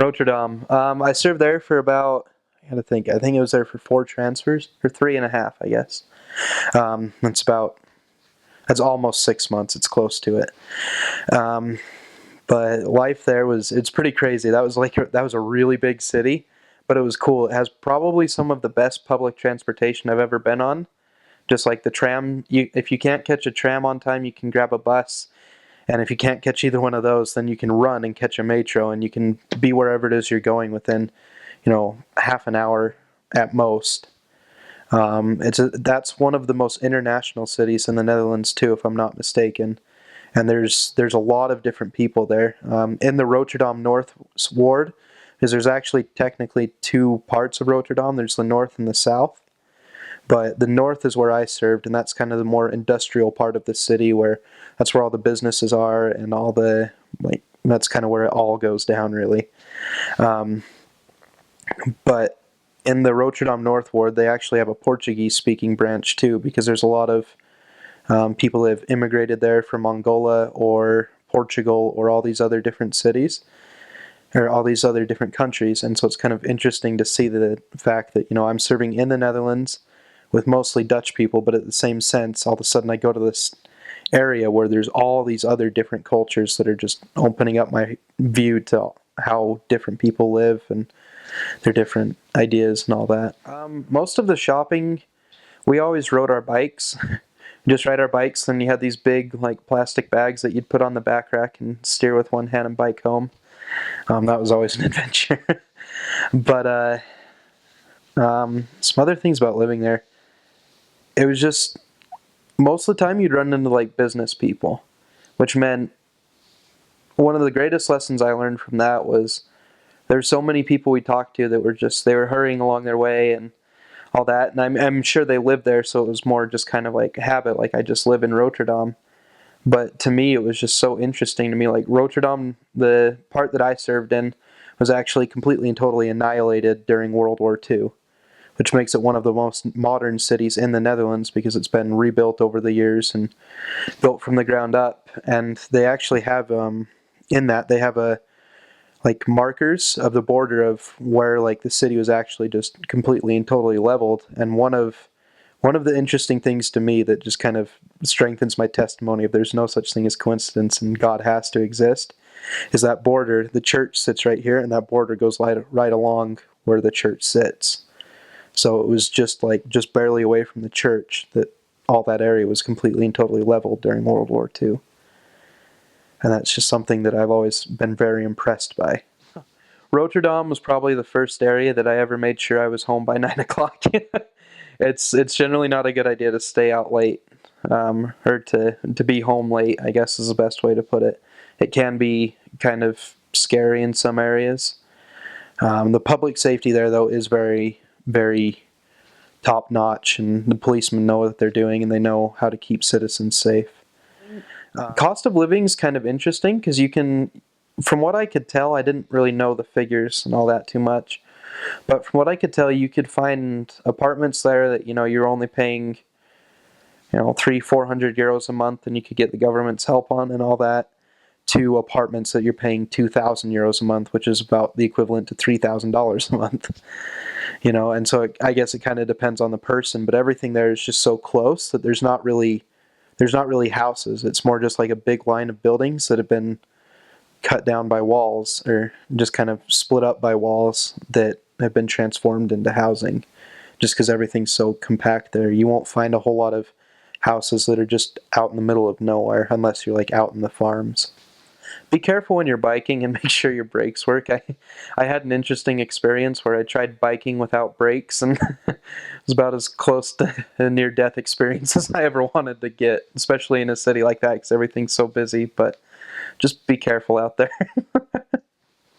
Rotterdam. I served there for about, I gotta think, I think it was there for 4 transfers, or 3.5, I guess. That's about, that's almost 6 months. It's close to it. Um, but life there it's pretty crazy. That was a really big city, but it was cool. It has probably some of the best public transportation I've ever been on. Just like the tram, if you can't catch a tram on time, you can grab a bus. And if you can't catch either one of those, then you can run and catch a metro, and you can be wherever it is you're going within, half an hour at most. That's one of the most international cities in the Netherlands too, if I'm not mistaken. And there's a lot of different people there. In the Rotterdam North ward, because there's actually technically two parts of Rotterdam. There's the north and the south. But the north is where I served, and that's kind of the more industrial part of the city, where that's where all the businesses are, and all the that's kind of where it all goes down, really. Um, but in the Rotterdam North Ward, they actually have a Portuguese-speaking branch too, because there's a lot of people that have immigrated there from Angola or Portugal or all these other different cities or all these other different countries, and so it's kind of interesting to see the fact that I'm serving in the Netherlands with mostly Dutch people, but at the same sense, all of a sudden I go to this area where there's all these other different cultures that are just opening up my view to how different people live and their different ideas and all that. Most of the shopping, we always rode our bikes. We just ride our bikes, and you had these big plastic bags that you'd put on the back rack and steer with one hand and bike home. That was always an adventure. But some other things about living there. It was just, most of the time you'd run into business people, which meant one of the greatest lessons I learned from that was there's so many people we talked to that they were hurrying along their way and all that. And I'm sure they lived there, so it was more just kind of like habit, like I just live in Rotterdam. But to me, it was just so interesting to me. Like Rotterdam, the part that I served in, was actually completely and totally annihilated during World War II, which makes it one of the most modern cities in the Netherlands because it's been rebuilt over the years and built from the ground up. And they actually have, in that, they have markers of the border of where the city was actually just completely and totally leveled. And one of the interesting things to me that just kind of strengthens my testimony of there's no such thing as coincidence and God has to exist is that border. The church sits right here, and that border goes right along where the church sits. So it was just barely away from the church that all that area was completely and totally leveled during World War II. And that's just something that I've always been very impressed by. Rotterdam was probably the first area that I ever made sure I was home by 9 o'clock. It's generally not a good idea to stay out late, or to be home late, I guess is the best way to put it. It can be kind of scary in some areas. The public safety there, though, is very, very top-notch, and the policemen know what they're doing, and they know how to keep citizens safe. Cost of living is kind of interesting because from what I could tell, I didn't really know the figures and all that too much, but from what I could tell, you could find apartments there that you're only paying 300-400 euros a month, and you could get the government's help on and all that, to apartments that you're paying 2,000 euros a month, which is about the equivalent to $3,000 a month. And so I guess it kind of depends on the person, but everything there is just so close that there's not really houses. It's more just like a big line of buildings that have been cut down by walls, or just kind of split up by walls that have been transformed into housing. Just because everything's so compact there, you won't find a whole lot of houses that are just out in the middle of nowhere unless you're out in the farms. Be careful when you're biking and make sure your brakes work. I had an interesting experience where I tried biking without brakes, and it was about as close to a near-death experience as I ever wanted to get, especially in a city like that because everything's so busy. But just be careful out there.